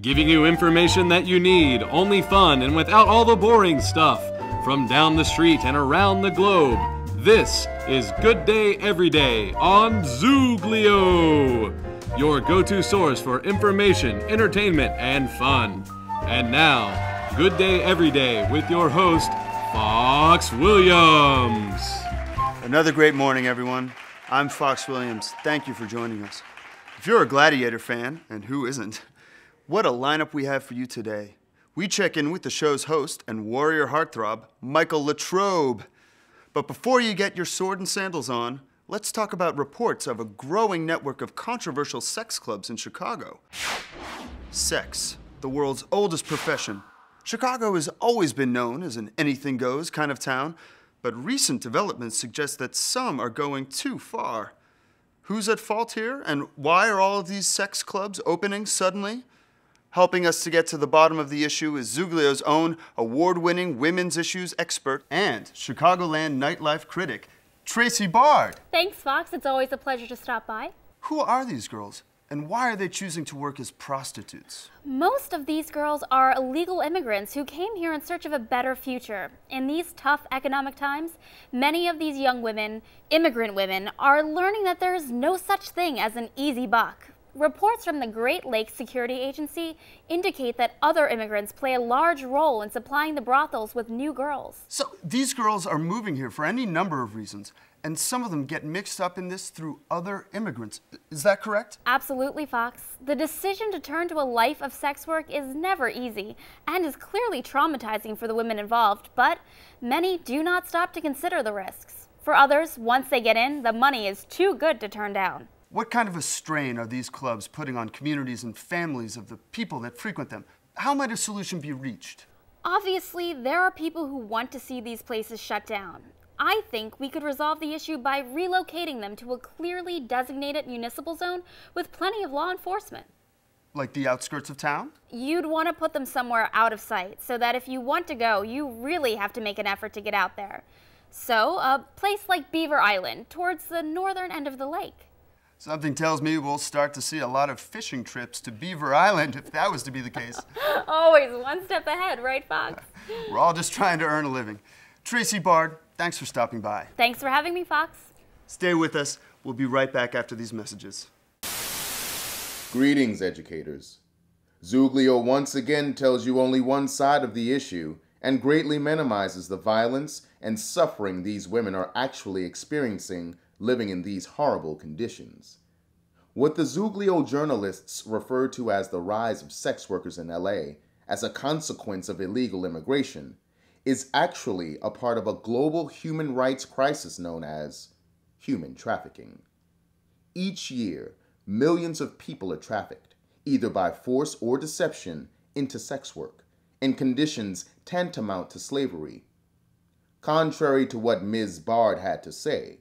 giving you information that you need, only fun and without all the boring stuff, from down the street and around the globe. This is Good Day Everyday on Zooglio, your go-to source for information, entertainment, and fun. And now, Good Day Everyday with your host, Fox Williams. Another great morning, everyone. I'm Fox Williams. Thank you for joining us. If you're a Gladiator fan, and who isn't, what a lineup we have for you today. We check in with the show's host and warrior heartthrob, Michael Latrobe. But before you get your sword and sandals on, let's talk about reports of a growing network of controversial sex clubs in Chicago. Sex, the world's oldest profession. Chicago has always been known as an anything-goes kind of town, but recent developments suggest that some are going too far. Who's at fault here, and why are all of these sex clubs opening suddenly? Helping us to get to the bottom of the issue is Zooglio's own award-winning women's issues expert and Chicagoland nightlife critic, Tracy Bard. Thanks, Fox. It's always a pleasure to stop by. Who are these girls, and why are they choosing to work as prostitutes? Most of these girls are illegal immigrants who came here in search of a better future. In these tough economic times, many of these young women, immigrant women, are learning that there is no such thing as an easy buck. Reports from the Great Lakes Security Agency indicate that other immigrants play a large role in supplying the brothels with new girls. So these girls are moving here for any number of reasons, and some of them get mixed up in this through other immigrants. Is that correct? Absolutely, Fox. The decision to turn to a life of sex work is never easy and is clearly traumatizing for the women involved, but many do not stop to consider the risks. For others, once they get in, the money is too good to turn down. What kind of a strain are these clubs putting on communities and families of the people that frequent them? How might a solution be reached? Obviously, there are people who want to see these places shut down. I think we could resolve the issue by relocating them to a clearly designated municipal zone with plenty of law enforcement. Like the outskirts of town? You'd want to put them somewhere out of sight so that if you want to go, you really have to make an effort to get out there. So, a place like Beaver Island, towards the northern end of the lake. Something tells me we'll start to see a lot of fishing trips to Beaver Island if that was to be the case. Always one step ahead, right, Fox? We're all just trying to earn a living. Tracy Bard, thanks for stopping by. Thanks for having me, Fox. Stay with us. We'll be right back after these messages. Greetings, educators. Zooglio once again tells you only one side of the issue and greatly minimizes the violence and suffering these women are actually experiencing living in these horrible conditions. What the Zooglio journalists refer to as the rise of sex workers in LA as a consequence of illegal immigration is actually a part of a global human rights crisis known as human trafficking. Each year, millions of people are trafficked, either by force or deception, into sex work, in conditions tantamount to slavery. Contrary to what Ms. Bard had to say,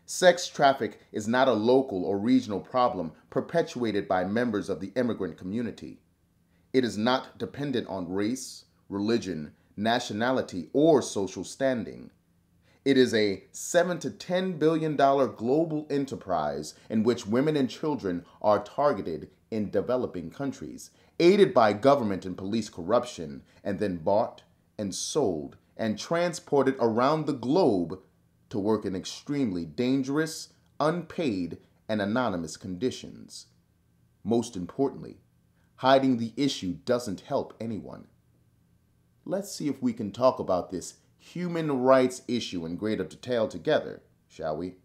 sex traffic is not a local or regional problem perpetuated by members of the immigrant community. It is not dependent on race, religion, nationality, or social standing. It is a $7 to $10 billion global enterprise in which women and children are targeted in developing countries, aided by government and police corruption, and then bought and sold and transported around the globe to work in extremely dangerous, unpaid, and anonymous conditions. Most importantly, hiding the issue doesn't help anyone. Let's see if we can talk about this human rights issue in greater detail together, shall we?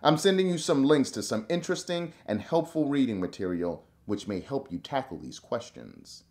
I'm sending you some links to some interesting and helpful reading material which may help you tackle these questions.